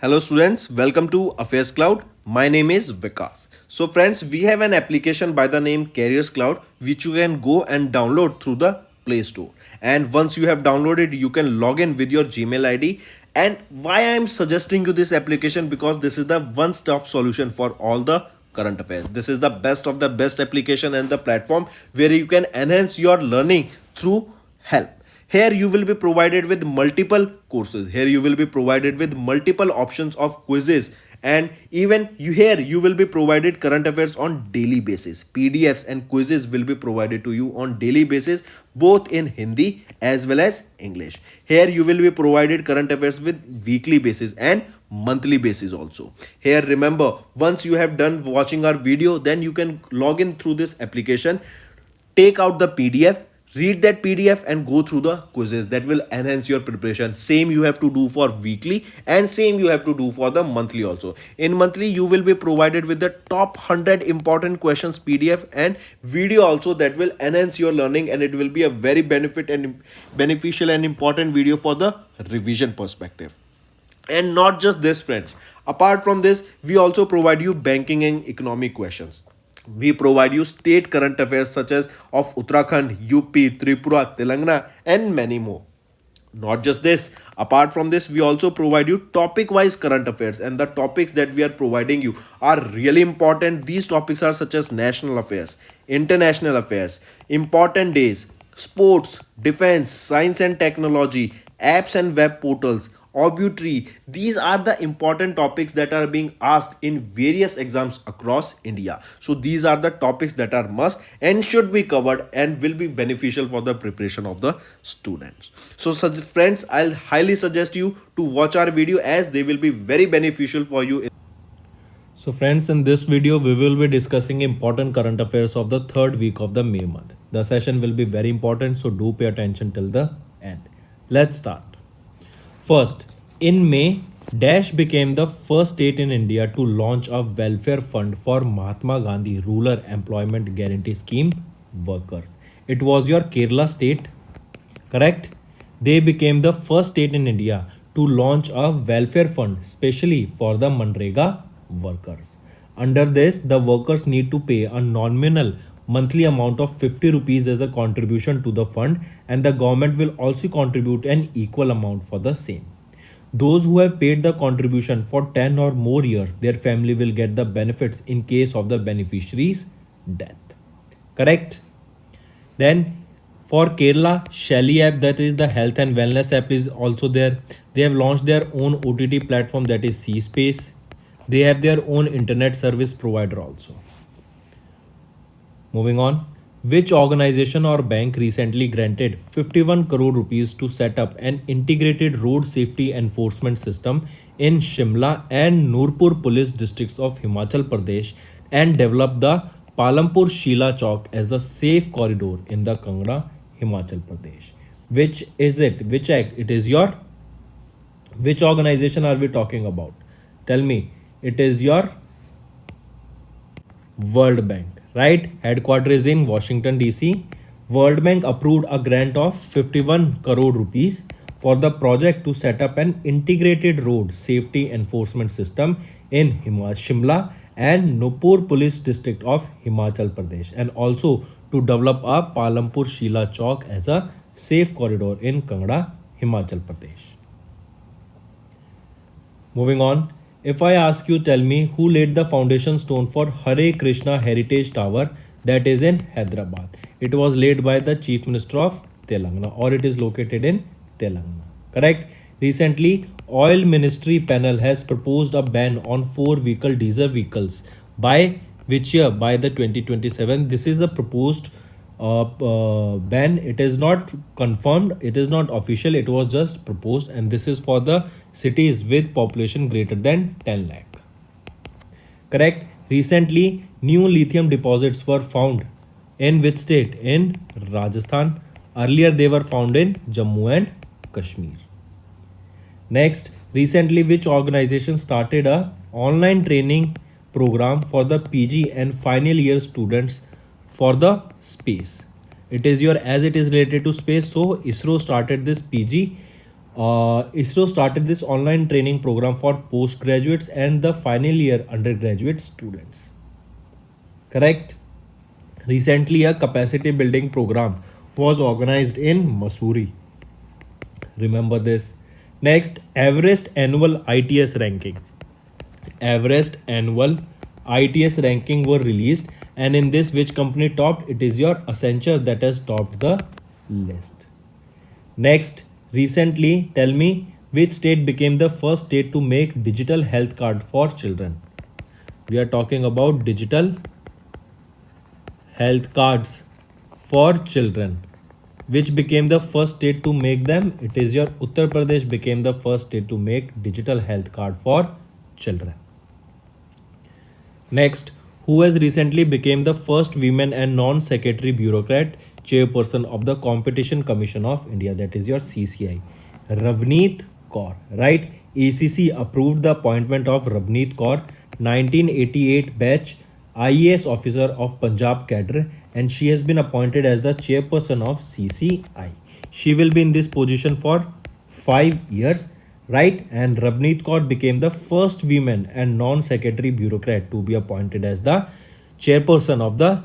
Hello students, welcome to AffairsCloud. My name is Vikas. So friends, we have an application by the name Careers Cloud which you can go and download through the Play Store. And once you have downloaded, you can log in with your Gmail ID. And why I am suggesting you this application, because this is the one-stop solution for all the current affairs. This is the best of the best application and the platform where you can enhance your learning through help. Here you will be provided with multiple courses. Here you will be provided with multiple options of quizzes, and even you will be provided current affairs on daily basis. PDFs and quizzes will be provided to you on daily basis, both in Hindi as well as English. Here you will be provided current affairs with weekly basis and monthly basis also. Here remember, once you have done watching our video, then you can log in through this application, take out the PDF, read that PDF and go through the quizzes. That will enhance your preparation. Same you have to do for weekly and same you have to do for the monthly also. In monthly you will be provided with the top 100 important questions PDF and video also, that will enhance your learning, and it will be a very beneficial and important video for the revision perspective. And not just this friends, apart from this we also provide you banking and economic questions. We provide you state current affairs such as of Uttarakhand, UP, Tripura, Telangana, and many more. Not just this, apart from this, we also provide you topic wise current affairs, and the topics that we are providing you are really important. These topics are such as national affairs, international affairs, important days, sports, defense, science and technology, apps and web portals, obituary. These are the important topics that are being asked in various exams across India. So these are the topics that are must and should be covered and will be beneficial for the preparation of the students. So such friends, I'll highly suggest you to watch our video as they will be very beneficial for you. So friends, in this video we will be discussing important current affairs of the third week of the May month. The session will be very important, so do pay attention till the end. Let's start. First, in May, Dash became the first state in India to launch a welfare fund for Mahatma Gandhi Rural Employment Guarantee Scheme workers. It was your Kerala state, correct? They became the first state in India to launch a welfare fund specially for the Manrega workers. Under this, the workers need to pay a nominal monthly amount of 50 rupees as a contribution to the fund, and the government will also contribute an equal amount for the same. Those who have paid the contribution for 10 or more years, their family will get the benefits in case of the beneficiary's death. Correct? Then for Kerala, Shelly app, that is the health and wellness app, is also there. They have launched their own OTT platform, that is C Space. They have their own internet service provider also. Moving on, which organization or bank recently granted 51 crore rupees to set up an integrated road safety enforcement system in Shimla and Nurpur police districts of Himachal Pradesh and develop the Palampur Sheela Chowk as the safe corridor in the Kangra, Himachal Pradesh? Which is it? Which act? It is your, which organization are we talking about? Tell me. It is your World Bank, right? Headquarters is in Washington DC. World Bank approved a grant of 51 crore rupees for the project to set up an integrated road safety enforcement system in Shimla and Nupur Police District of Himachal Pradesh, and also to develop a Palampur Sheela Chowk as a safe corridor in Kangra, Himachal Pradesh. Moving on, if I ask you, tell me who laid the foundation stone for Hare Krishna Heritage Tower that is in Hyderabad. It was laid by the Chief Minister of Telangana, or it is located in Telangana. Correct? Recently, Oil Ministry panel has proposed a ban on 4-vehicle diesel vehicles by which year? By the 2027. This is a proposed ban. It is not confirmed, it is not official, it was just proposed, and this is for the cities with population greater than 10 lakh. Correct? Recently, new lithium deposits were found in which state? In Rajasthan. Earlier they were found in Jammu and Kashmir. Next, recently which organization started a online training program for the PG and final year students for the space? It is your, as it is related to space, so ISRO started this PG ISRO started this online training program for postgraduates and the final year undergraduate students. Correct? Recently, a capacity building program was organized in Missouri. Remember this. Next, Everest annual ITS ranking. Everest annual ITS ranking were released, and in this, which company topped? It is your Accenture that has topped the list. Next, recently, tell me which state became the first state to make digital health card for children. We are talking about digital health cards for children. Which became the first state to make them? It is your Uttar Pradesh became the first state to make digital health card for children. Next, who has recently become the first women and non-secretary bureaucrat chairperson of the Competition Commission of India, that is your CCI, Ravneet Kaur, right? ACC approved the appointment of Ravneet Kaur, 1988 batch IAS officer of Punjab cadre, and she has been appointed as the chairperson of CCI. She will be in this position for 5 years, right? And Ravneet Kaur became the first woman and non-secretary bureaucrat to be appointed as the chairperson of the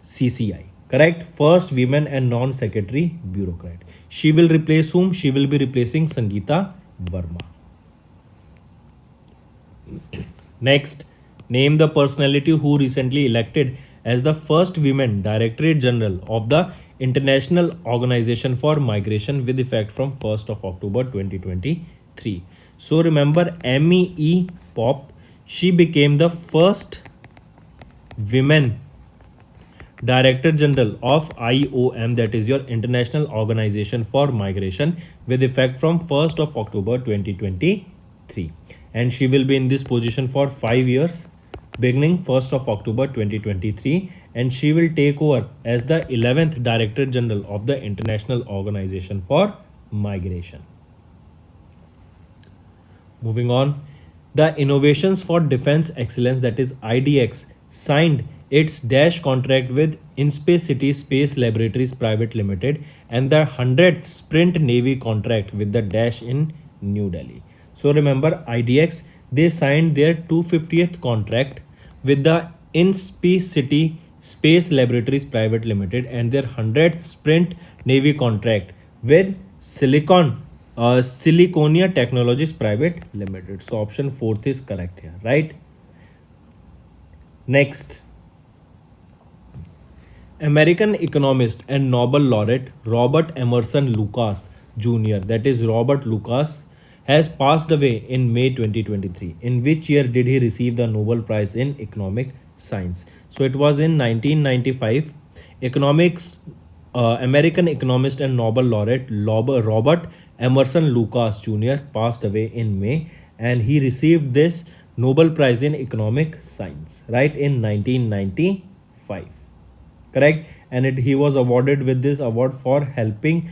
CCI. Correct? First women and non-secretary bureaucrat. She will replace whom? She will be replacing Sangeeta Verma. Next, name the personality who recently elected as the first women Directorate General of the International Organization for Migration with effect from 1st of October 2023. So remember MEE Pop, she became the first women Director General of IOM, that is your International Organization for Migration with effect from 1st of October 2023, and she will be in this position for 5 years beginning 1st of October 2023, and she will take over as the 11th Director General of the International Organization for Migration. Moving on, the Innovations for Defense Excellence, that is IDX, signed its dash contract with InSpace City Space Laboratories Private Limited and the 100th Sprint Navy contract with the dash in New Delhi. So remember IDX, they signed their 250th contract with the InSpace City Space Laboratories Private Limited and their 100th Sprint Navy contract with Siliconia Technologies Private Limited. So option 4th is correct here, right? Next, American economist and Nobel laureate Robert Emerson Lucas Jr., that is Robert Lucas, has passed away in May 2023. In which year did he receive the Nobel Prize in Economic Science? So it was in 1995. American economist and Nobel laureate Robert Emerson Lucas Jr. passed away in May, and he received this Nobel Prize in Economic Science, right, in 1995. Correct? And he was awarded with this award for having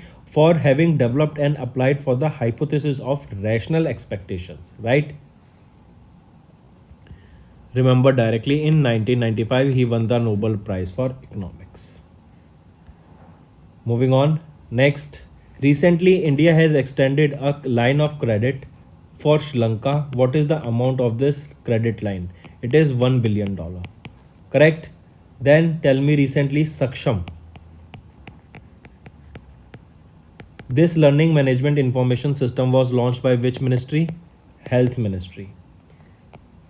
developed and applied for the hypothesis of rational expectations, right? Remember directly, in 1995 he won the Nobel Prize for Economics. Moving on, next, recently India has extended a line of credit for Sri Lanka. What is the amount of this credit line? It is $1 billion. Correct? Then tell me, recently Saksham, this learning management information system was launched by which ministry? Health Ministry.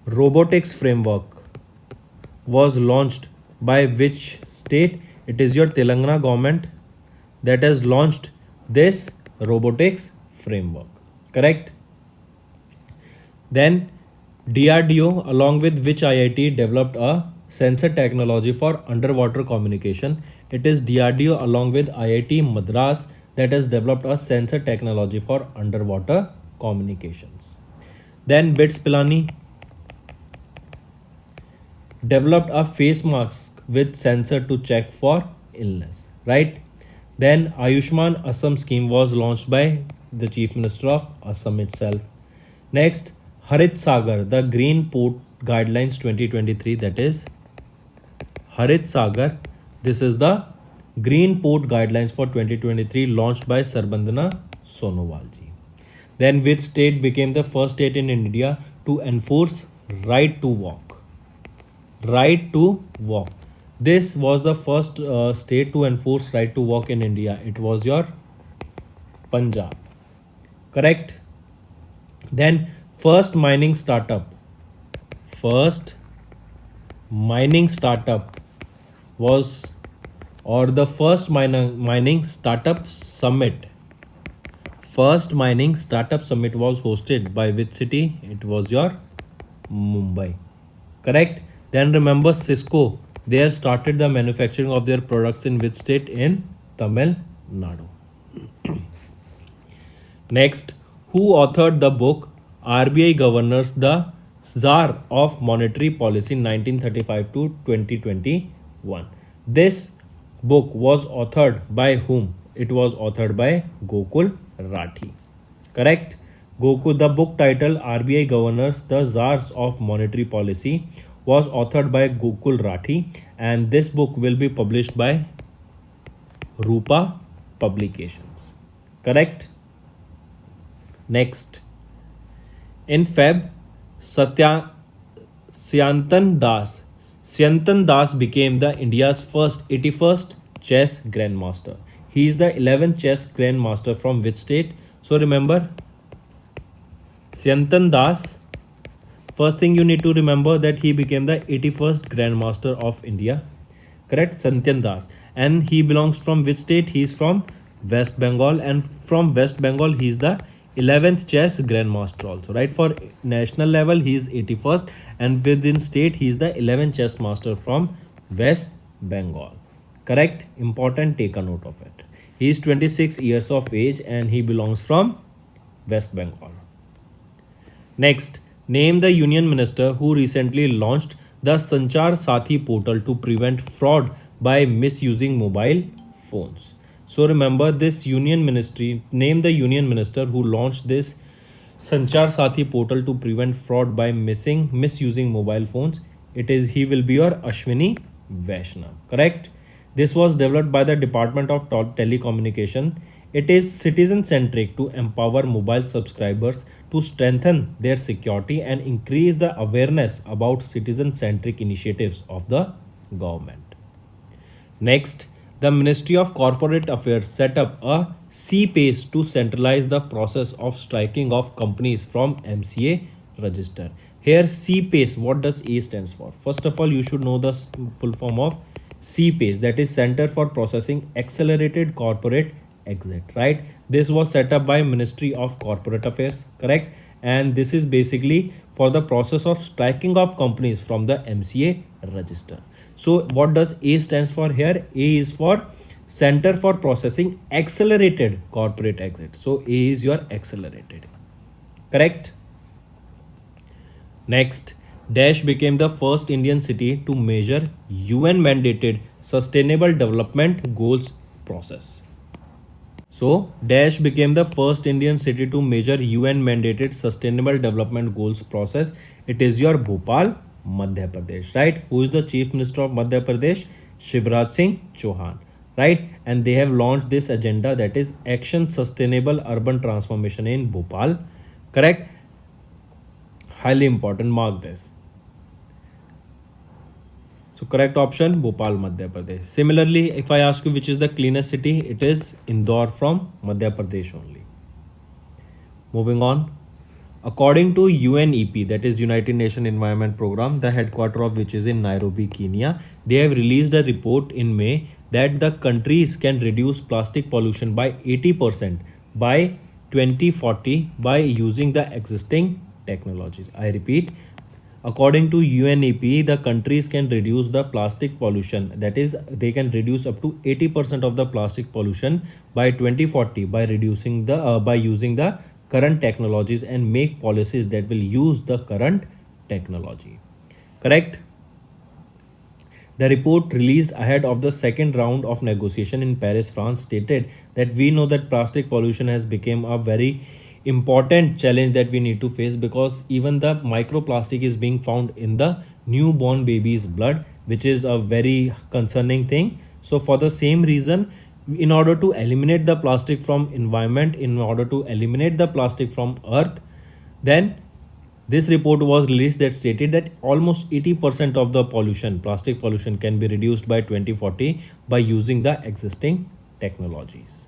Robotics framework was launched by which state? It is your Telangana government that has launched this robotics framework. Correct? Then DRDO along with which IIT developed a sensor technology for underwater communication? It is DRDO along with IIT Madras that has developed a sensor technology for underwater communications. Then BITS Pilani developed a face mask with sensor to check for illness, right? Then Ayushman Assam scheme was launched by the Chief Minister of Assam itself. Next, Harit Sagar, the Green Port Guidelines 2023, that is Harit Sagar. This is the Green Port Guidelines for 2023 launched by Sarbandana Sonowal ji. Then which state became the first state in India to enforce right to walk? Right to walk. This was the first state to enforce right to walk in India. It was your Punjab. Correct? Then first mining startup. First mining startup was, or the first mining startup summit. First mining startup summit was hosted by which city? It was your Mumbai. Correct? Then remember Cisco. They have started the manufacturing of their products in which state? In Tamil Nadu. Next, who authored the book RBI Governors, the Czar of Monetary Policy 1935 to 2021? This book was authored by whom? It was authored by Gokul Rathi. Correct? Goku, the book title RBI Governors, the Czars of Monetary Policy was authored by Gokul Rathi, and this book will be published by Rupa Publications. Correct? Next, in Feb, Satya Syantan Das became the India's first 81st chess grandmaster. He is the 11th chess grandmaster from which state? So remember, Syantan Das. First thing you need to remember that he became the 81st grandmaster of India. Correct? Santyan Das. And he belongs from which state? He is from West Bengal, and from West Bengal he is the 11th chess grandmaster also, right? For national level he is 81st, and within state he is the 11th chess master from West Bengal. Correct? Important, take a note of it. He is 26 years of age and he belongs from West Bengal. Next, name the union minister who recently launched the Sanchar Sati portal to prevent fraud by misusing mobile phones. So remember this union ministry, name the union minister who launched this Sanchar Sati portal to prevent fraud by misusing mobile phones. He will be your Ashwini Vaishnav. Correct? This was developed by the Department of Telecommunication. It is citizen centric to empower mobile subscribers to strengthen their security and increase the awareness about citizen centric initiatives of the government. Next, the Ministry of Corporate Affairs set up a C-PACE to centralize the process of striking off companies from MCA register. Here C-PACE, what does A stands for? First of all, you should know the full form of C-PACE, that is Center for Processing Accelerated Corporate Exit, right? This was set up by Ministry of Corporate Affairs, correct? And this is basically for the process of striking off companies from the MCA register. So what does A stands for here? A is for Center for Processing Accelerated Corporate Exit. So A is your accelerated. Correct? Next, Dash became the first Indian city to measure UN mandated Sustainable Development Goals process. So Dash became the first Indian city to measure UN mandated Sustainable Development Goals process. It is your Bhopal, Madhya Pradesh, right? Who is the Chief Minister of Madhya Pradesh? Shivraj Singh Chauhan, right? And they have launched this agenda, that is Action Sustainable Urban Transformation in Bhopal, correct? Highly important, mark this. So correct option, Bhopal, Madhya Pradesh. Similarly, if I ask you which is the cleanest city, it is Indore from Madhya Pradesh only. Moving on. According to UNEP, that is United Nations Environment Program, the headquarters of which is in Nairobi, Kenya, they have released a report in May that the countries can reduce plastic pollution by 80% by 2040 by using the existing technologies. I repeat, according to UNEP, the countries can reduce the plastic pollution, that is they can reduce up to 80% of the plastic pollution by 2040 by reducing the by using the current technologies and make policies that will use the current technology. Correct? The report released ahead of the second round of negotiation in Paris, France stated that we know that plastic pollution has become a very important challenge that we need to face, because even the microplastic is being found in the newborn baby's blood, which is a very concerning thing. So for the same reason, in order to eliminate the plastic from environment, in order to eliminate the plastic from earth, then this report was released that stated that almost 80% of the pollution, plastic pollution, can be reduced by 2040 by using the existing technologies.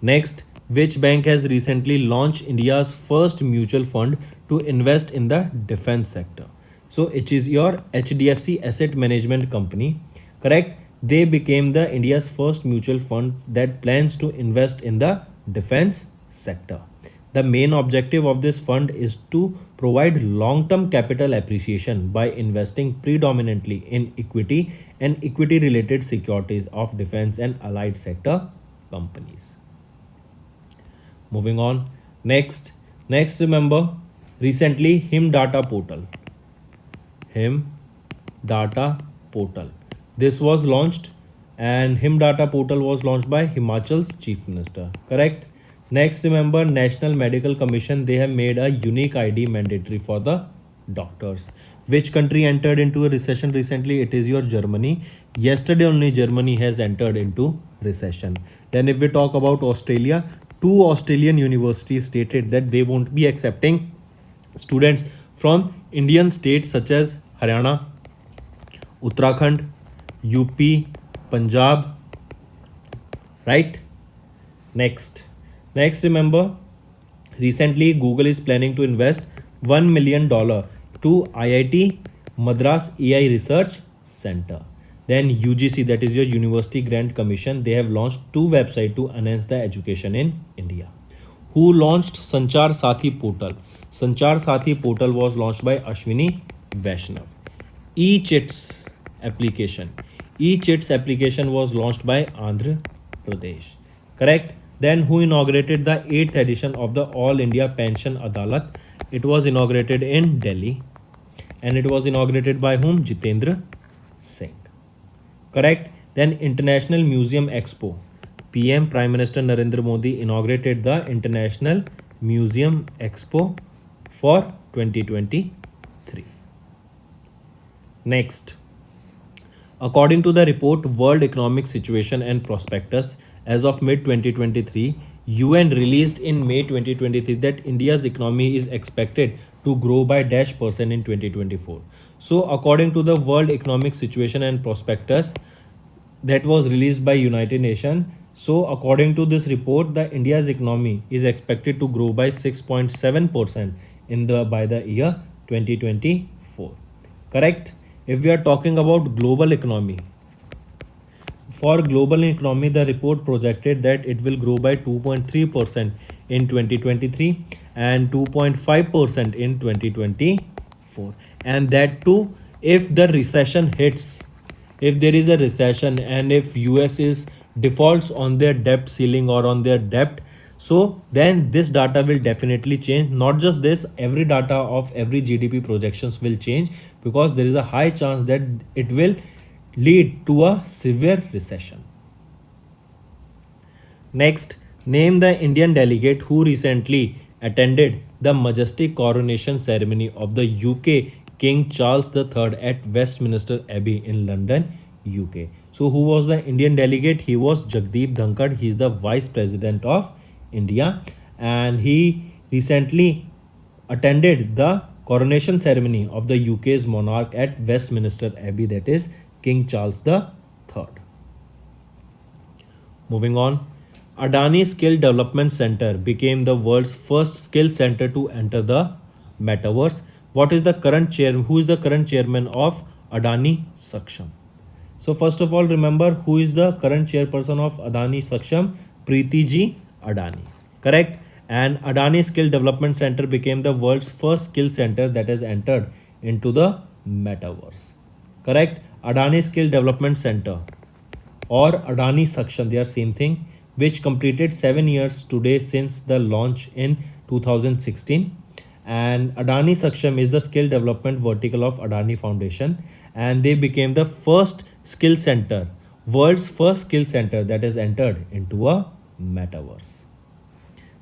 Next, which bank has recently launched India's first mutual fund to invest in the defense sector? So it is your HDFC Asset Management Company, correct? They became the India's first mutual fund that plans to invest in the defense sector. The main objective of this fund is to provide long-term capital appreciation by investing predominantly in equity and equity-related securities of defense and allied sector companies. Moving on. Next remember, recently Him Data Portal. Him Data Portal. This was launched, and Him Data Portal was launched by Himachal's Chief Minister. Correct? Next, remember National Medical Commission, they have made a unique ID mandatory for the doctors. Which country entered into a recession recently? It is your Germany. Yesterday only Germany has entered into recession. Then if we talk about Australia, two Australian universities stated that they won't be accepting students from Indian states such as Haryana, Uttarakhand, UP, Punjab, right? Next, remember, recently Google is planning to invest $1 million to IIT Madras AI Research Center. Then UGC, that is your University Grant Commission, they have launched two websites to enhance the education in India. Who launched Sanchar Sati portal? Sanchar Sati portal was launched by Ashwini Vaishnav. E-Chits application. E-Chits application was launched by Andhra Pradesh. Correct? Then who inaugurated the 8th edition of the All India Pension Adalat? It was inaugurated in Delhi. And it was inaugurated by whom? Jitendra Singh. Correct? Then International Museum Expo. PM Prime Minister Narendra Modi inaugurated the International Museum Expo for 2023. Next. According to the report World Economic Situation and Prospectus, as of mid 2023, UN released in May 2023 that India's economy is expected to grow by -% in 2024. So according to the World Economic Situation and Prospectus that was released by United Nations, so according to this report, the India's economy is expected to grow by 6.7% by the year 2024. Correct? If we are talking about global economy, for global economy, the report projected that it will grow by 2.3% in 2023 and 2.5% in 2024. And that too, if the recession hits, if there is a recession and if US is defaults on their debt ceiling or on their debt, so then this data will definitely change. Not just this, every data of every GDP projections will change, because there is a high chance that it will lead to a severe recession. Next, name the Indian delegate who recently attended the majestic coronation ceremony of the UK King Charles III at Westminster Abbey in London, UK. So who was the Indian delegate? He was Jagdeep Dhankad. He is the Vice President of India, and he recently attended the coronation ceremony of the UK's monarch at Westminster Abbey, that is King Charles III. Moving on, Adani Skill Development Center became the world's first skill center to enter the metaverse. What is the current chair? Who is the current chairman of Adani Saksham? So first of all, remember who is the current chairperson of Adani Saksham? Preeti Ji Adani. Correct? And Adani Skill Development Center became the world's first skill center that has entered into the metaverse. Correct? Adani Skill Development Center or Adani Saksham, they are same thing, which completed 7 years today since the launch in 2016. And Adani Saksham is the skill development vertical of Adani Foundation, and they became the first skill center, world's first skill center that has entered into a metaverse.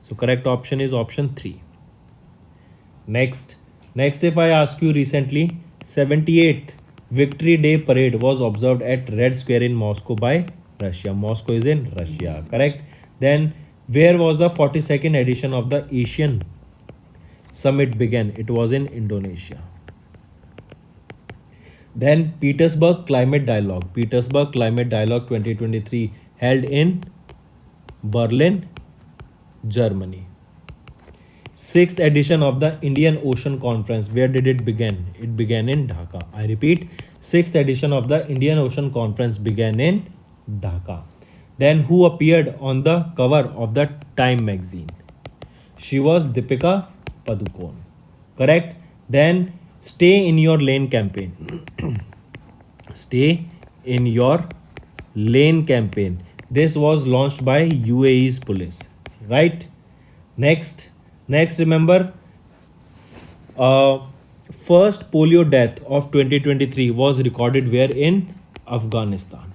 So correct option is option 3. Next, if I ask you, recently 78th Victory Day parade was observed at Red Square in Moscow by Russia. Moscow is in Russia. Correct. Then where was the 42nd edition of the Asian Summit began? It was in Indonesia. Then Petersburg Climate Dialogue. Petersburg Climate Dialogue 2023 held in Berlin, Germany. Sixth edition of the Indian Ocean Conference. Where did it begin? It began in Dhaka. I repeat, sixth edition of the Indian Ocean Conference began in Dhaka. Then who appeared on the cover of the Time magazine? She was Deepika Padukone. Correct? Then Stay in Your Lane campaign. Stay in Your Lane campaign. This was launched by UAE's police. Right? Next remember, first polio death of 2023 was recorded where? In Afghanistan.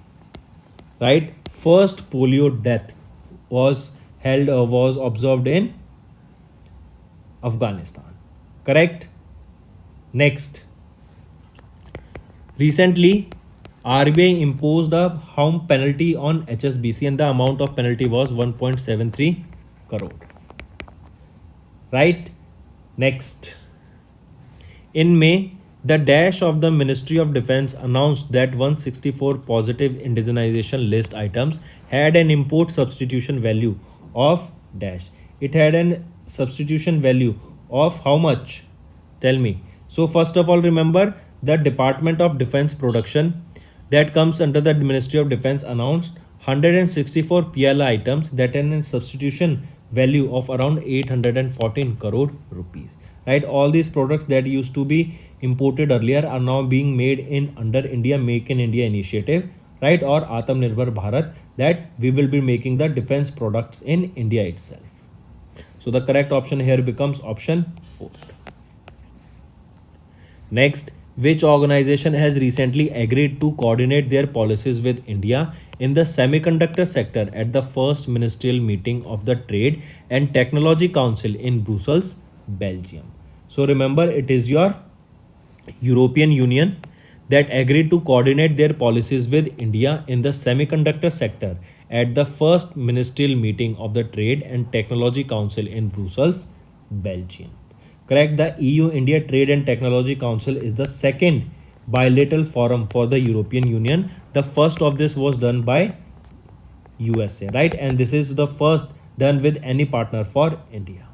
Right? First polio death was observed in Afghanistan. Correct? Next, recently RBI imposed a harm penalty on HSBC and the amount of penalty was 1.73 crore. Right? Next, in May, the dash of the Ministry of Defence announced that 164 positive indigenization list items had an import substitution value of dash. It had an substitution value of how much? Tell me. So first of all, remember the Department of Defence Production that comes under the Ministry of Defence announced 164 PLI items that had a substitution value of around 814 crore rupees. Right? All these products that used to be imported earlier are now being made in under India Make in India initiative, right? Or Atmanirbhar Bharat, that we will be making the defense products in India itself. So the correct option here becomes option 4. Next, which organization has recently agreed to coordinate their policies with India in the semiconductor sector at the first ministerial meeting of the Trade and Technology Council in Brussels, Belgium? So remember, it is your European Union that agreed to coordinate their policies with India in the semiconductor sector at the first ministerial meeting of the Trade and Technology Council in Brussels, Belgium. Correct? The EU-India Trade and Technology Council is the second bilateral forum for the European Union. The first of this was done by USA, right? And this is the first done with any partner for India.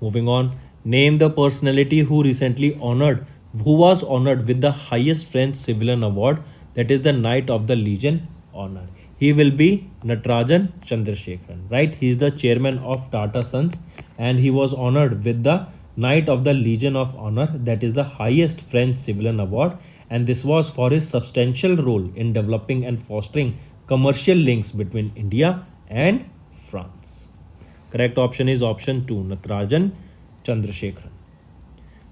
Moving on, name the personality who was honored with the highest French civilian award, that is the Knight of the Legion honor. He will be Natarajan Chandrasekharan, right? He is the chairman of Tata Sons and he was honored with the Knight of the Legion of Honor, that is the highest French civilian award, and this was for his substantial role in developing and fostering commercial links between India and France. Correct option is option 2, Natarajan Chandrasekharan.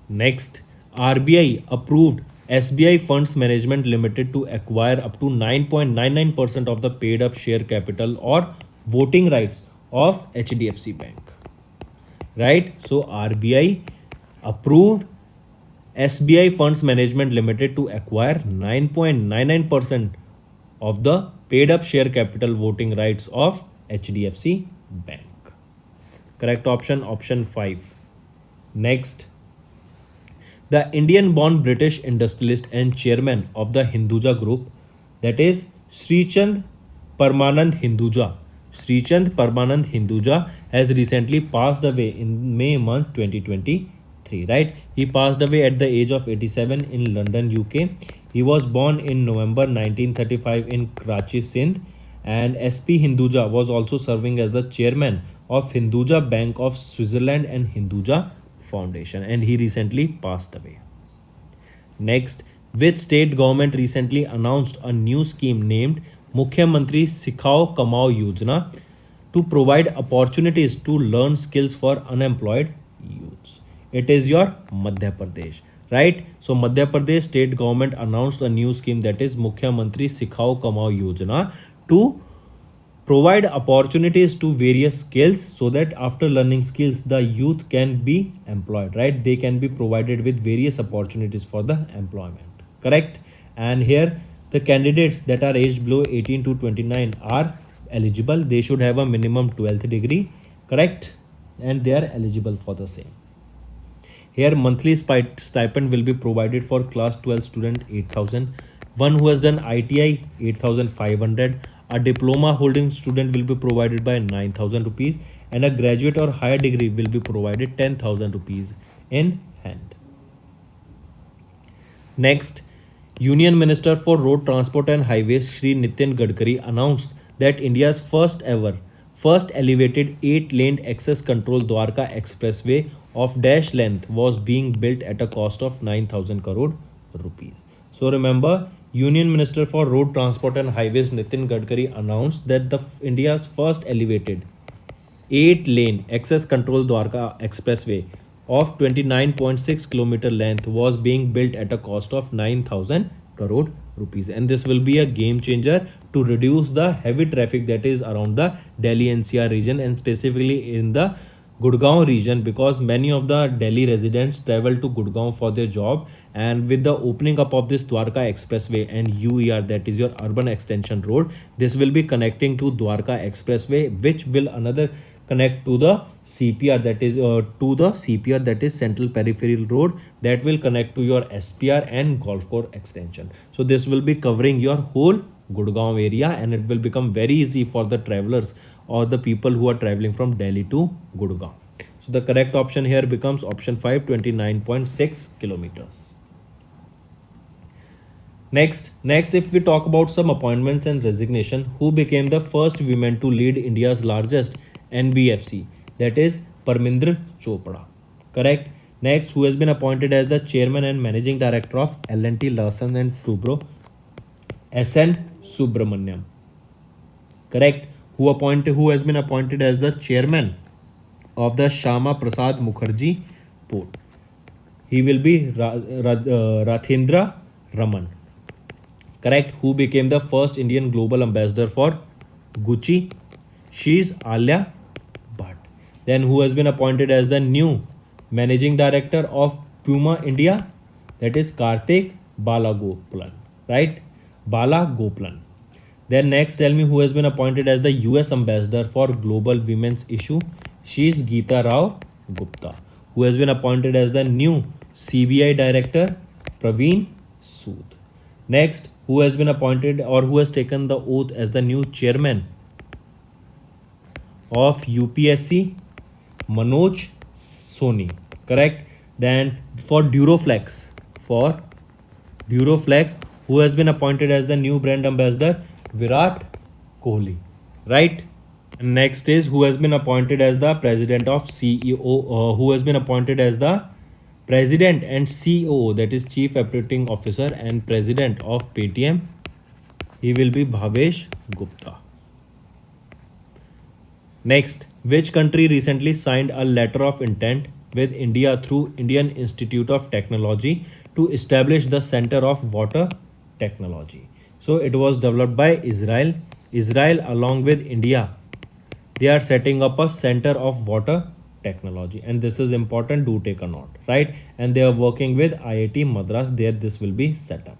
Next, RBI approved SBI Funds Management Limited to acquire up to 9.99% of the paid up share capital or voting rights of HDFC Bank. Right? So RBI approved SBI Funds Management Limited to acquire 9.99% of the paid up share capital voting rights of HDFC Bank. Correct option, option 5. Next, the Indian-born British industrialist and chairman of the Hinduja group, that is Srichand Parmanand Hinduja. Srichand Parmanand Hinduja has recently passed away in May month 2023, right? He passed away at the age of 87 in London, UK. He was born in November 1935 in Karachi, Sindh, and SP Hinduja was also serving as the chairman of Hinduja Bank of Switzerland and Hinduja Foundation, and he recently passed away. Next, which state government recently announced a new scheme named Mukhyamantri Sikhao Kamao Yojana to provide opportunities to learn skills for unemployed youths? It is your Madhya Pradesh, right? So Madhya Pradesh state government announced a new scheme, that is Mukhyamantri Sikhao Kamao Yojana, to provide opportunities to various skills so that after learning skills the youth can be employed, right? They can be provided with various opportunities for the employment. Correct? And here The candidates that are aged below 18 to 29 are eligible. They should have a minimum 12th degree, correct? And they are eligible for the same. Here, monthly stipend will be provided for class 12 student 8,000. One who has done ITI 8,500. A diploma holding student will be provided by 9,000 rupees, and a graduate or higher degree will be provided 10,000 rupees in hand. Next, Union Minister for Road Transport and Highways Shri Nitin Gadkari announced that India's first elevated 8-lane access control Dwarka Expressway of dash length was being built at a cost of 9,000 crore rupees. So remember, Union Minister for Road Transport and Highways Nitin Gadkari announced that the India's first elevated 8-lane access control Dwarka Expressway of 29.6 kilometer length was being built at a cost of 9,000 crore rupees, and this will be a game changer to reduce the heavy traffic that is around the Delhi NCR region, and specifically in the Gurgaon region, because many of the Delhi residents travel to Gurgaon for their job, and with the opening up of this Dwarka Expressway and UER, that is your urban extension road, this will be connecting to Dwarka Expressway, which will another connect to the CPR, that is Central Peripheral Road, that will connect to your SPR and Golf Course extension. So this will be covering your whole Gurgaon area, and it will become very easy for the travelers or the people who are traveling from Delhi to Gurgaon. So the correct option here becomes option 5, 29.6 kilometers. Next, if we talk about some appointments and resignation, who became the first women to lead India's largest NBFC, that is Parminder Chopra, correct? Next, who has been appointed as the chairman and managing director of L&T Larsen and Toubro, SN Subramaniam, correct? Who has been appointed as the chairman of the Shama Prasad Mukherjee Port. He will be Rathendra Raman, correct? Who became the first Indian global ambassador for Gucci? She is Alia Bhatt. Then who has been appointed as the new managing director of Puma India? That is Karthik Balagopalan, right? Balagopalan. Then next, tell me who has been appointed as the US ambassador for global women's issue? She is Geeta Rao Gupta. Who has been appointed as the new CBI director? Praveen Sood. Next, who has been appointed or who has taken the oath as the new chairman of UPSC? Manoj Soni, correct? Then for Duroflex, who has been appointed as the new brand ambassador? Virat Kohli, right? And next is who has been appointed as the president of CEO, who has been appointed as the president and CEO, that is chief operating officer and president of Paytm. He will be Bhavesh Gupta. Next, which country recently signed a letter of intent with India through Indian Institute of Technology to establish the Center of Water Technology? So it was developed by Israel. Israel along with India, they are setting up a Center of Water Technology, and this is important, do take a note, right? And they are working with IIT Madras, there this will be set up,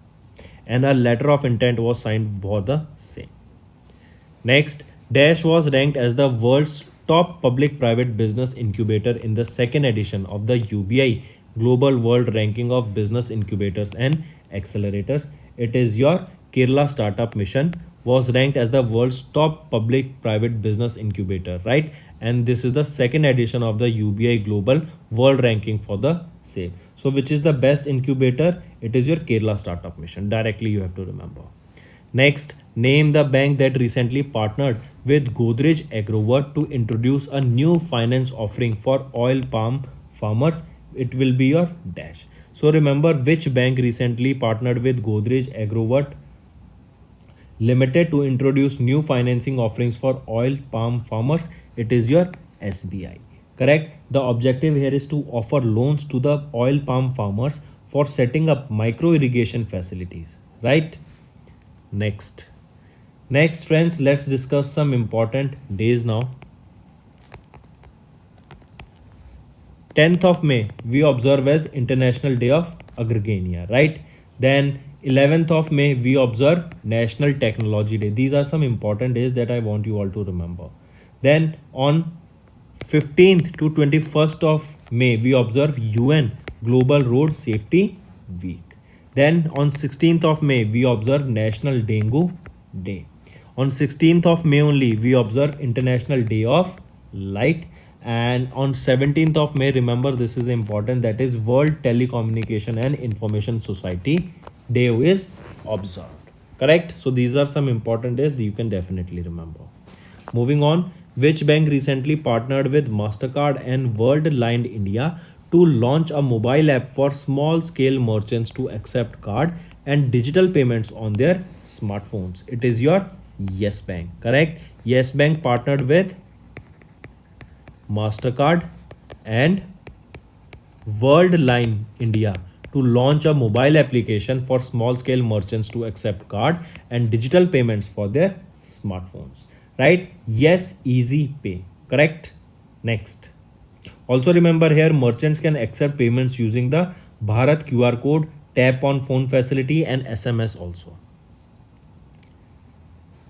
and a letter of intent was signed for the same. Next, Dash was ranked as the world's top public-private business incubator in the second edition of the UBI Global World Ranking of Business Incubators and Accelerators. It is your Kerala Startup Mission was ranked as the world's top public-private business incubator, right? And this is the second edition of the UBI Global World Ranking for the same. So which is the best incubator? It is your Kerala Startup Mission. Directly you have to remember. Next, name the bank that recently partnered with Godrej Agrovert to introduce a new finance offering for oil palm farmers. It will be your Dash. So remember which bank recently partnered with Godrej Agrovert Limited to introduce new financing offerings for oil palm farmers. It is your SBI, correct? The objective here is to offer loans to the oil palm farmers for setting up micro irrigation facilities, right? Next friends, let's discuss some important days now. 10th of May we observe as International Day of Agrigenia, right? Then 11th of May, we observe National Technology Day. These are some important days that I want you all to remember. Then on 15th to 21st of May, we observe UN Global Road Safety Week. Then on 16th of May, we observe National Dengue Day. On 16th of May only, we observe International Day of Light. And on 17th of May, remember this is important, that is World Telecommunication and Information Society Day is observed. Correct? So these are some important days that you can definitely remember. Moving on, which bank recently partnered with MasterCard and Worldline India to launch a mobile app for small scale merchants to accept card and digital payments on their smartphones? It is your Yes Bank. Correct? Yes Bank partnered with MasterCard and Worldline India to launch a mobile application for small scale merchants to accept card and digital payments for their smartphones. Right? Yes, easy pay. Correct? Next. Also remember here, merchants can accept payments using the Bharat QR code, tap on phone facility and SMS also.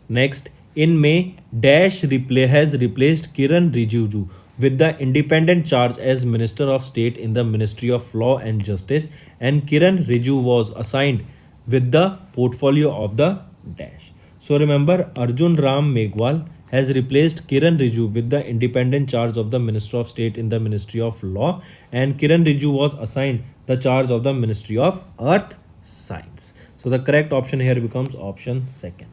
Next, in May, Dash Replay has replaced Kiran Rijiju with the independent charge as Minister of State in the Ministry of Law and Justice, and Kiran Rijiju was assigned with the portfolio of the Dash. So remember, Arjun Ram Meghwal has replaced Kiran Rijiju with the independent charge of the Minister of State in the Ministry of Law, and Kiran Rijiju was assigned the charge of the Ministry of Earth Science. So the correct option here becomes option second.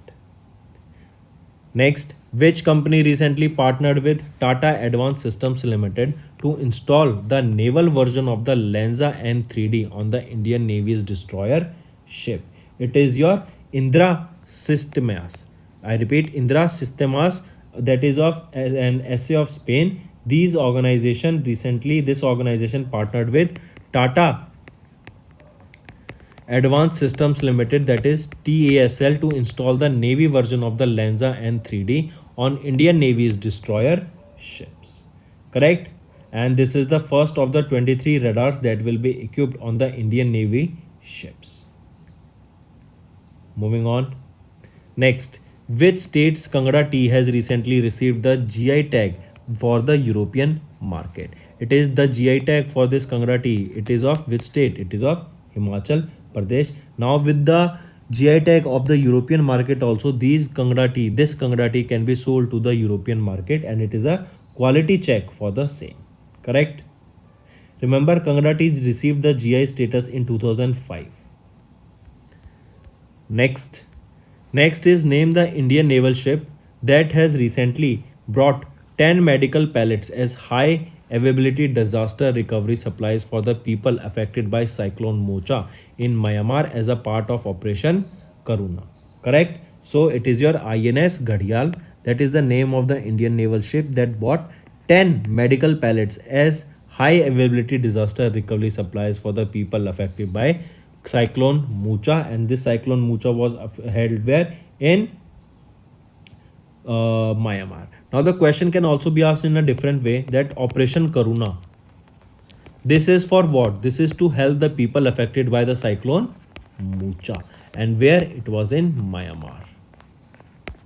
Next, which company recently partnered with Tata Advanced Systems Limited to install the naval version of the Lanza N3D on the Indian Navy's destroyer ship? It is your Indra Sistemas. I repeat, Indra Sistemas, that is of an essay of Spain. This organization partnered with Tata Advanced Systems Limited, that is TASL, to install the Navy version of the Lanza N3D on Indian Navy's destroyer ships. Correct? And this is the first of the 23 radars that will be equipped on the Indian Navy ships. Moving on. Next, which state's Kangra T has recently received the GI tag for the European market? It is the GI tag for this Kangra T. It is of which state? It is of Himachal Pradesh. Now with the GI tag of the European market also, this Kangra T can be sold to the European market, and it is a quality check for the same. Correct? Remember, Kangra T received the GI status in 2005. Next is name the Indian naval ship that has recently brought 10 medical pallets as high availability disaster recovery supplies for the people affected by Cyclone Mocha in Myanmar as a part of Operation Karuna. Correct? So it is your INS Ghadial. That is the name of the Indian naval ship that brought 10 medical pallets as high availability disaster recovery supplies for the people affected by Cyclone Mocha, and this Cyclone Mocha was held where? In Myanmar. Now the question can also be asked in a different way, that Operation Karuna, this is for what? This is to help the people affected by the Cyclone Mocha, and where? It was in Myanmar.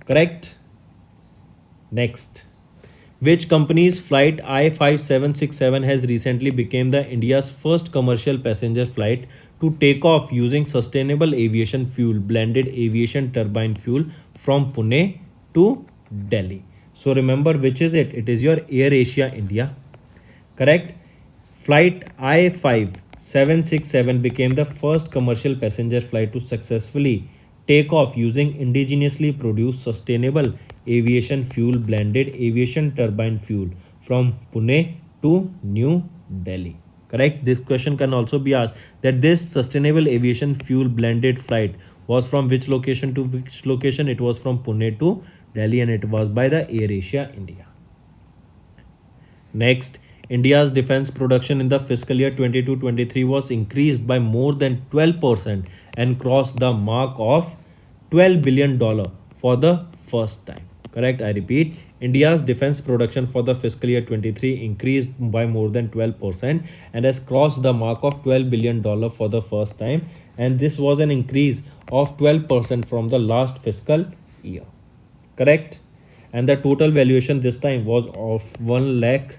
Correct? Next, which company's flight I-5767 has recently become the India's first commercial passenger flight to take off using sustainable aviation fuel, blended aviation turbine fuel, from Pune to Delhi? So remember, which is it? It is your Air Asia India. Correct? Flight I-5767 became the first commercial passenger flight to successfully take off using indigenously produced sustainable aviation fuel, blended aviation turbine fuel, from Pune to New Delhi. Correct? This question can also be asked, that this sustainable aviation fuel blended flight was from which location to which location? It was from Pune to Delhi, and it was by the Air Asia India. Next, India's defense production in the fiscal year 22-23 was increased by more than 12% and crossed the mark of $12 billion for the first time. Correct? I repeat, India's defense production for the fiscal year 23 increased by more than 12% and has crossed the mark of $12 billion for the first time. and this was an increase of 12% from the last fiscal year. Correct? And the total valuation this time was of 1 lakh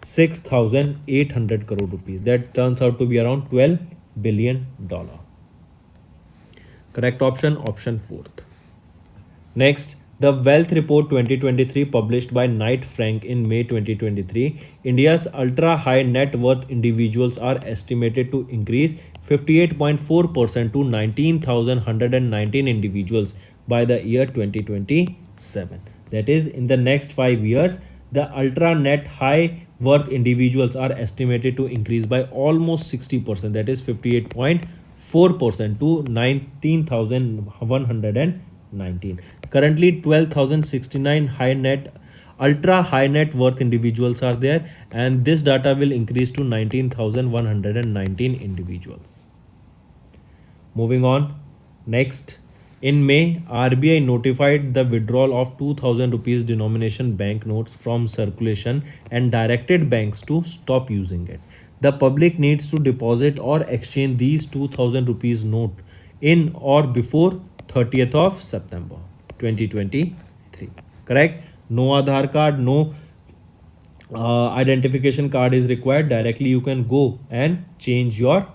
6,800 crore rupees. That turns out to be around $12 billion. Correct option, option fourth. Next, the Wealth Report 2023 published by Knight Frank in May 2023, India's ultra high net worth individuals are estimated to increase 58.4% to 19,119 individuals by the year 2027. That is, in the next 5 years, the ultra net high worth individuals are estimated to increase by almost 60%, that is 58.4% to 19,119. Currently 12,069 ultra high net worth individuals are there, and this data will increase to 19,119 individuals. Moving on. Next, in May, RBI notified the withdrawal of 2000 rupees denomination banknotes from circulation and directed banks to stop using it. The public needs to deposit or exchange these 2000 rupees note in or before 30th of September 2023. Correct? No Aadhaar card, no identification card is required. Directly you can go and change your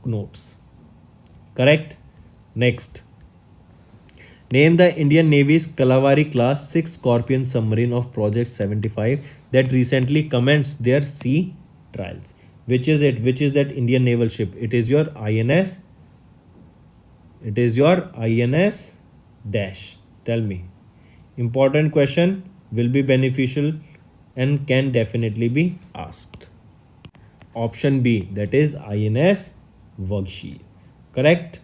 notes. Correct? Next. Name the Indian Navy's Kalavari class 6 Scorpion submarine of Project 75 that recently commenced their sea trials. Which is it? Which is that Indian naval ship? It is your INS. It is your INS dash. Tell me. Important question, will be beneficial and can definitely be asked. Option B, that is INS Vagshir. Correct?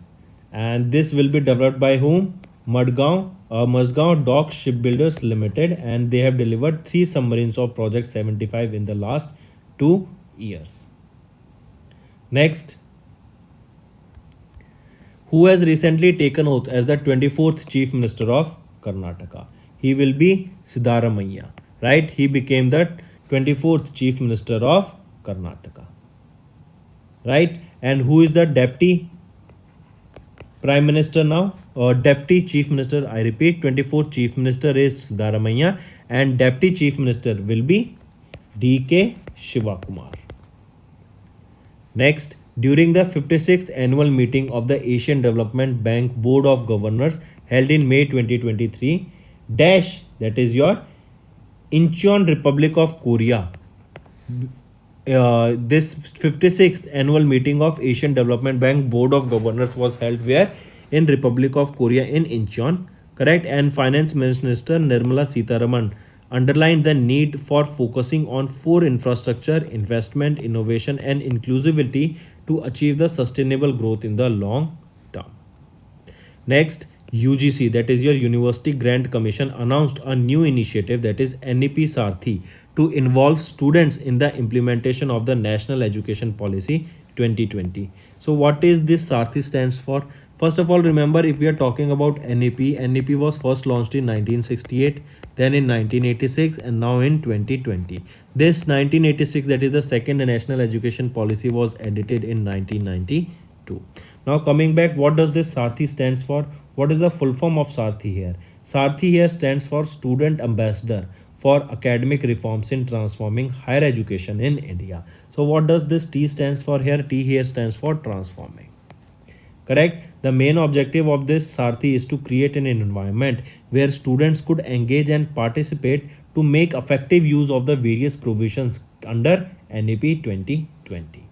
And this will be developed by whom? Mazgaon Dock Shipbuilders Limited, and they have delivered 3 submarines of Project 75 in the last 2 years. Next, who has recently taken oath as the 24th Chief Minister of Karnataka? He will be Siddaramaiah, right? He became the 24th Chief Minister of Karnataka, right? And who is the Deputy Prime Minister now? Deputy Chief Minister, I repeat, 24th Chief Minister is Siddaramaiah, and Deputy Chief Minister will be D.K. Shivakumar. Next, during the 56th annual meeting of the Asian Development Bank Board of Governors held in May 2023, dash, that is your Incheon Republic of Korea. This 56th annual meeting of Asian Development Bank Board of Governors was held where? In Republic of Korea in Incheon. Correct? And Finance Minister Nirmala Sitharaman underlined the need for focusing on 4 infrastructure, investment, innovation and inclusivity to achieve the sustainable growth in the long term. Next, UGC, that is your University Grant Commission, announced a new initiative, that is NEP Sarthi, to involve students in the implementation of the National Education Policy 2020. So what is this Sarthi stands for? First of all, remember, if we are talking about NEP was first launched in 1968, then in 1986 and now in 2020. This 1986, that is the second National Education Policy, was edited in 1992. Now coming back, what does this Sarthi stands for? What is the full form of Sarthi here? Sarthi here stands for Student Ambassador for Academic Reforms in Transforming Higher Education in India. So what does this T stands for here? T here stands for transforming. Correct? The main objective of this Sarthi is to create an environment where students could engage and participate to make effective use of the various provisions under NEP 2020.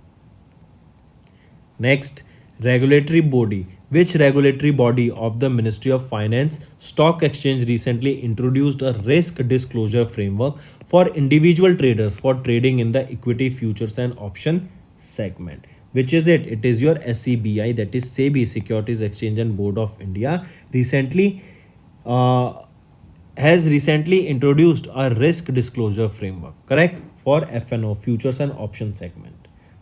Next, regulatory body. Which regulatory body of the Ministry of Finance, Stock Exchange recently introduced a risk disclosure framework for individual traders for trading in the equity futures and option segment? Which is it? It is your SEBI, that is SEBI, Securities Exchange and Board of India, has recently introduced a risk disclosure framework, correct, for FNO, futures and option segment.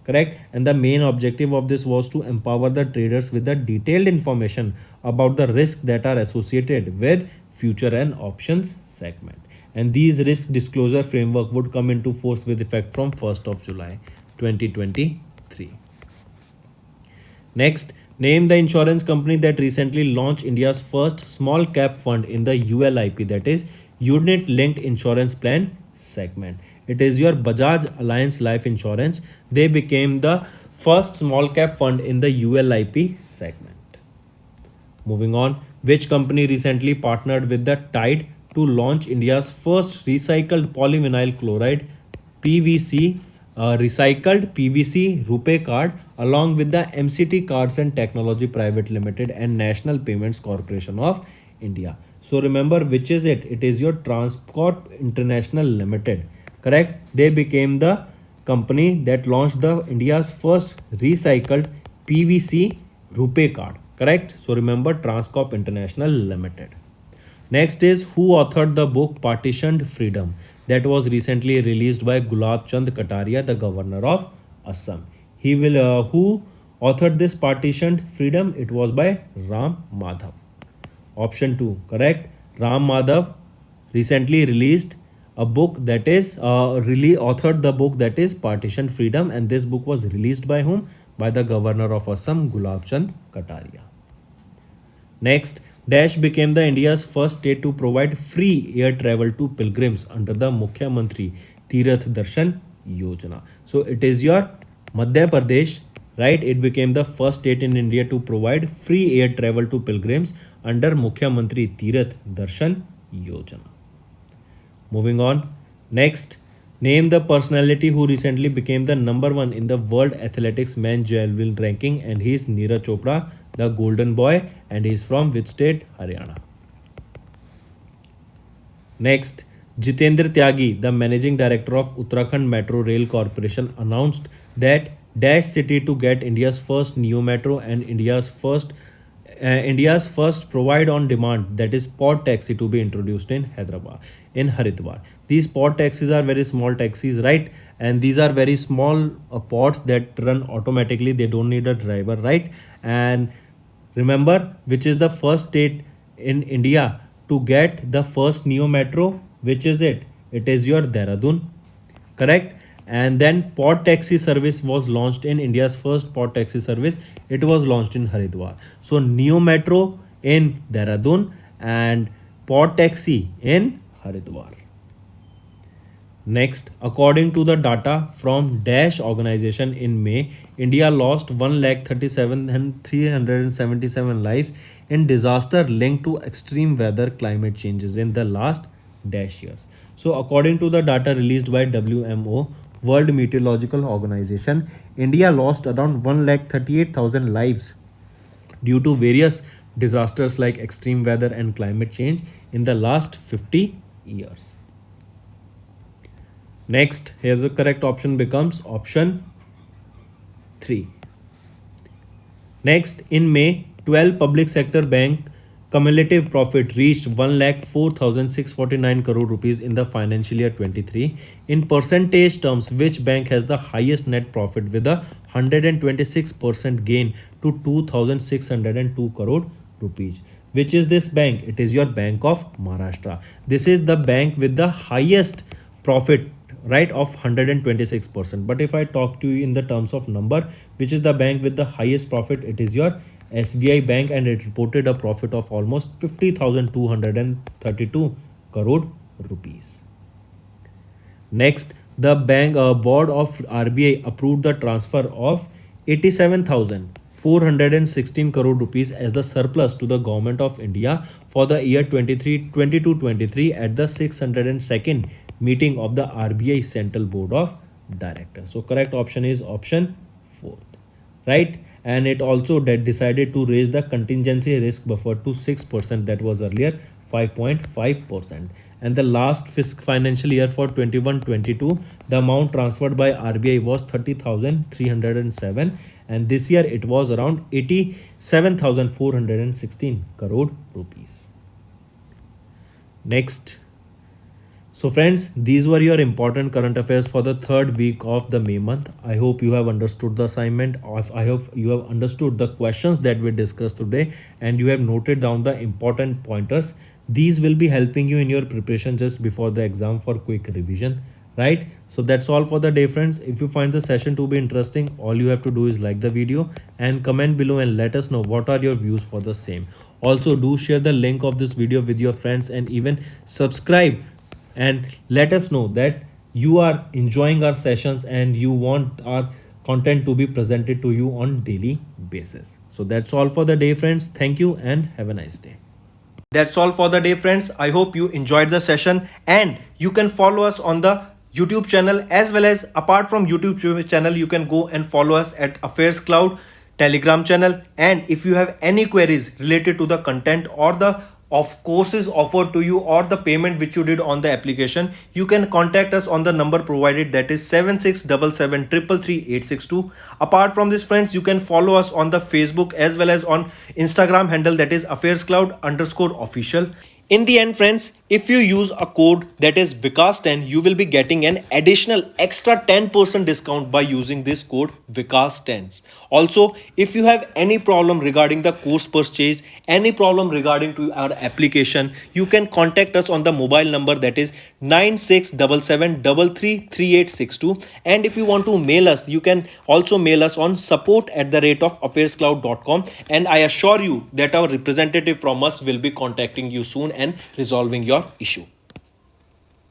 Correct? And the main objective of this was to empower the traders with the detailed information about the risks that are associated with future and options segment. And these risk disclosure framework would come into force with effect from 1st of July 2023. Next, Name the insurance company that recently launched India's first small cap fund in the ULIP, that is Unit Linked Insurance Plan segment. It is your Bajaj Alliance Life Insurance. They became the first small cap fund in the ULIP segment. Moving on, which company recently partnered with the Tide to launch India's first recycled polyvinyl chloride PVC recycled PVC rupee card along with the MCT Cards and Technology Private Limited and National Payments Corporation of India. So remember which is it? It is your Transcorp International Limited. Correct? They became the company that launched the India's first recycled PVC rupee card. Correct? So remember Transcorp International Limited. Next is who authored the book Partition Freedom that was recently released by Gulab Chand Kataria, the governor of Assam. He will who authored this Partition Freedom? It was by Ram Madhav. Option 2 correct. Ram Madhav recently released a book that is really authored the book that is Partition Freedom, and this book was released by whom? By the governor of Assam, Gulab Chand Kataria. Next, Dash became the India's first state to provide free air travel to pilgrims under the Mukhyamantri Tirath Darshan Yojana. So it is your Madhya Pradesh, right? It became the first state in India to provide free air travel to pilgrims under Mukhyamantri Tirath Darshan Yojana. Moving on. Next, name the personality who recently became the number one in the World Athletics men's javelin ranking, and he is Neeraj Chopra, the golden boy, and he is from which state? Haryana. Next, Jitendra Tyagi, the managing director of Uttarakhand Metro Rail Corporation, announced that Dash City to get India's first Neo Metro and India's first provide on demand, that is pod taxi, to be introduced in Haridwar. These pod taxis are very small taxis, right? And these are very small pods that run automatically. They don't need a driver, right? And remember which is the first state in India to get the first Neo Metro? Which is it? It is your Dehradun. Correct? And then pod taxi service was launched in India's first pod taxi service. It was launched in Haridwar. So Neo Metro in Dehradun and pod taxi in Haridwar. Next, according to the data from Dash organization in May, India lost 1,37,377 lives in disaster linked to extreme weather climate changes in the last dash years. So according to the data released by WMO, World Meteorological Organization, India lost around 1,38,000 lives due to various disasters like extreme weather and climate change in the last 50 years. Next, here the correct option becomes option 3. Next, in May, 12 public sector bank cumulative profit reached 1,04,649 crore rupees in the financial year 23. In percentage terms, which bank has the highest net profit with a 126% gain to 2,602 crore rupees? Which is this bank? It is your Bank of Maharashtra. This is the bank with the highest profit, right, of 126%. But if I talk to you in the terms of number, which is the bank with the highest profit, it is your SBI Bank, and it reported a profit of almost 50,232 crore rupees. Next, the bank board of RBI approved the transfer of 87,416 crore rupees as the surplus to the government of India for the year 22-23 at the 602nd meeting of the RBI Central Board of Directors. So correct option is option 4th, right? And it also decided to raise the contingency risk buffer to 6%, that was earlier 5.5%. And the last financial year for 21-22, the amount transferred by RBI was 30,307, and this year it was around 87,416 crore rupees. Next. So friends, these were your important current affairs for the third week of the May month. I hope you have understood the assignment. I hope you have understood the questions that we discussed today, and you have noted down the important pointers. These will be helping you in your preparation just before the exam for quick revision. right? So that's all for the day, friends. If you find the session to be interesting, all you have to do is like the video and comment below and let us know what are your views for the same. Also, do share the link of this video with your friends and even subscribe and let us know that you are enjoying our sessions and you want our content to be presented to you on daily basis. So that's all for the day, friends. Thank you and have a nice day. That's all for the day, friends. I hope you enjoyed the session, and you can follow us on the YouTube channel, as well as apart from YouTube channel, you can go and follow us at AffairsCloud Telegram channel. And if you have any queries related to the content or the of courses offered to you or the payment which you did on the application, you can contact us on the number provided, that is 7677333862. Apart from this, friends, you can follow us on the Facebook as well as on Instagram handle, that is AffairsCloud_official. In the end, friends, if you use a code that is Vikas10, you will be getting an additional extra 10% discount by using this code Vikas10. Also, if you have any problem regarding the course purchase, any problem regarding to our application, you can contact us on the mobile number, that is 9677333862. And if you want to mail us, you can also mail us on support@affairscloud.com, and I assure you that our representative from us will be contacting you soon and resolving your issue.